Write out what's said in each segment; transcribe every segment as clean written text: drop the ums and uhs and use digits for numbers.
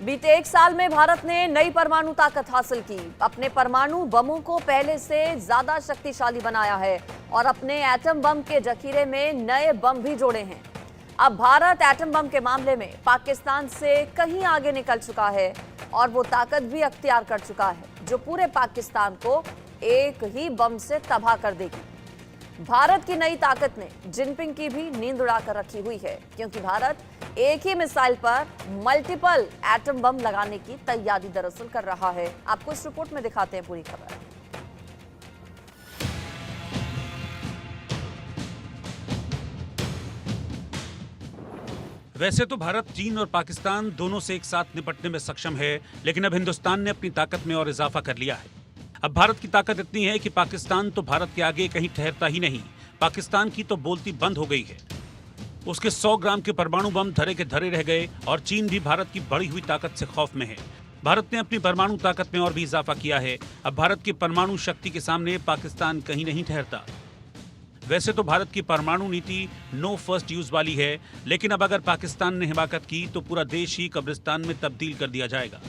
बीते एक साल में भारत ने नई परमाणु ताकत हासिल की। अपने परमाणु बमों को पहले से ज्यादा शक्तिशाली बनाया है और अपने एटम बम के जखीरे में नए बम भी जोड़े हैं। अब भारत एटम बम के मामले में पाकिस्तान से कहीं आगे निकल चुका है और वो ताकत भी अख्तियार कर चुका है जो पूरे पाकिस्तान को एक ही बम से तबाह कर देगी। भारत की नई ताकत ने जिनपिंग की भी नींद उड़ाकर रखी हुई है, क्योंकि भारत एक ही मिसाइल पर मल्टीपल एटम बम लगाने की तैयारी दरअसल कर रहा है। आपको इस रिपोर्ट में दिखाते हैं पूरी खबर। वैसे तो भारत चीन और पाकिस्तान दोनों से एक साथ निपटने में सक्षम है, लेकिन अब हिंदुस्तान ने अपनी ताकत में और इजाफा कर लिया है। अब भारत की ताकत इतनी है कि पाकिस्तान तो भारत के आगे कहीं ठहरता ही नहीं। पाकिस्तान की तो बोलती बंद हो गई है। उसके 100 ग्राम के परमाणु बम धरे के धरे रह गए और चीन भी भारत की बढ़ी हुई ताकत से खौफ में है। भारत ने अपनी परमाणु ताकत में और भी इजाफा किया है। अब भारत की परमाणु शक्ति के सामने पाकिस्तान कहीं नहीं ठहरता। वैसे तो भारत की परमाणु नीति नो फर्स्ट यूज वाली है, लेकिन अब अगर पाकिस्तान ने हिमाकत की तो पूरा देश ही कब्रिस्तान में तब्दील कर दिया जाएगा।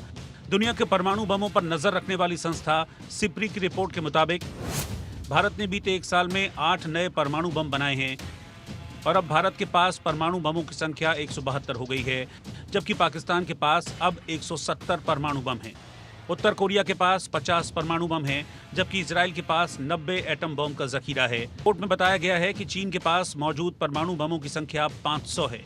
दुनिया के परमाणु बमों पर नजर रखने वाली संस्था सिप्री की रिपोर्ट के मुताबिक भारत ने बीते एक साल में 8 नए परमाणु बम बनाए हैं और अब भारत के पास परमाणु बमों की संख्या 172 हो गई है, जबकि पाकिस्तान के पास अब 170 परमाणु बम हैं। उत्तर कोरिया के पास 50 परमाणु बम हैं, जबकि इजराइल के पास 90 एटम बम का जखीरा है। रिपोर्ट में बताया गया है कि चीन के पास मौजूद परमाणु बमों की संख्या 500 है।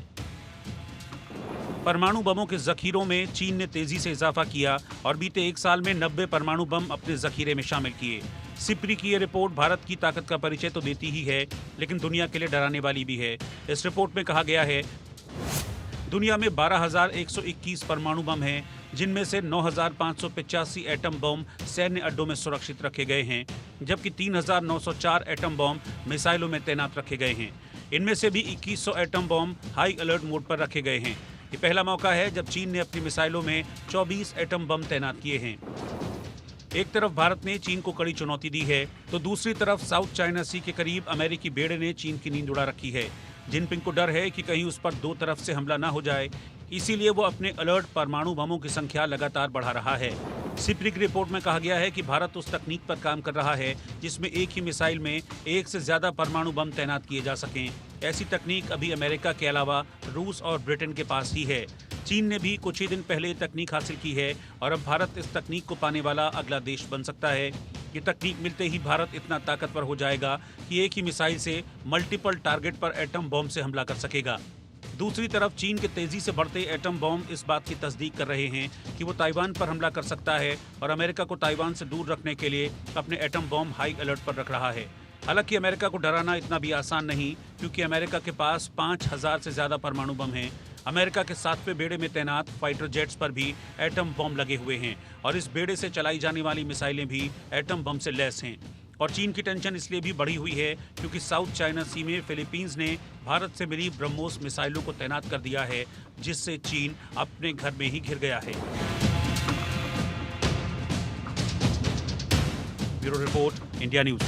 परमाणु बमों के जखीरों में चीन ने तेजी से इजाफा किया और बीते एक साल में 90 परमाणु बम अपने जखीरे में शामिल किए। सिप्री की ये रिपोर्ट भारत की ताकत का परिचय तो देती ही है, लेकिन दुनिया के लिए डराने वाली भी है। इस रिपोर्ट में कहा गया है दुनिया में 12,121 परमाणु बम हैं, जिनमें से 9,585 एटम बम सैन्य अड्डों में सुरक्षित रखे गए हैं, जबकि 3,904 एटम बम मिसाइलों में तैनात रखे गए हैं। इनमें से भी 2,100 atom bomb high alert mode पर रखे गए हैं। ये पहला मौका है जब चीन ने अपनी मिसाइलों में 24 एटम बम तैनात किए हैं। एक तरफ भारत ने चीन को कड़ी चुनौती दी है, तो दूसरी तरफ साउथ चाइना सी के करीब अमेरिकी बेड़े ने चीन की नींद उड़ा रखी है। जिनपिंग को डर है कि कहीं उस पर दो तरफ से हमला ना हो जाए, इसीलिए वो अपने अलर्ट परमाणु बमों की संख्या लगातार बढ़ा रहा है। सिप्री की रिपोर्ट में कहा गया है कि भारत उस तकनीक पर काम कर रहा है जिसमें एक ही मिसाइल में एक से ज्यादा परमाणु बम तैनात किए जा सकें। ऐसी तकनीक अभी अमेरिका के अलावा रूस और ब्रिटेन के पास ही है। चीन ने भी कुछ ही दिन पहले तकनीक हासिल की है और अब भारत इस तकनीक को पाने वाला अगला देश बन सकता है। ये तकनीक मिलते ही भारत इतना ताकतवर हो जाएगा कि एक ही मिसाइल से मल्टीपल टारगेट पर एटम बम से हमला कर सकेगा। दूसरी तरफ चीन के तेजी से बढ़ते एटम बम इस बात की तस्दीक कर रहे हैं कि वो ताइवान पर हमला कर सकता है और अमेरिका को ताइवान से दूर रखने के लिए अपने एटम बम हाई अलर्ट पर रख रहा है। हालांकि अमेरिका को डराना इतना भी आसान नहीं, क्योंकि अमेरिका के पास 5,000 से ज्यादा परमाणु बम हैं। अमेरिका के 7वें बेड़े में तैनात फाइटर जेट्स पर भी एटम बम लगे हुए हैं और इस बेड़े से चलाई जाने वाली मिसाइलें भी एटम बम से लैस हैं। और चीन की टेंशन इसलिए भी बढ़ी हुई है क्योंकि साउथ चाइना सी में फिलीपींस ने भारत से मिली ब्रह्मोस मिसाइलों को तैनात कर दिया है, जिससे चीन अपने घर में ही घिर गया है। Bureau report, India news.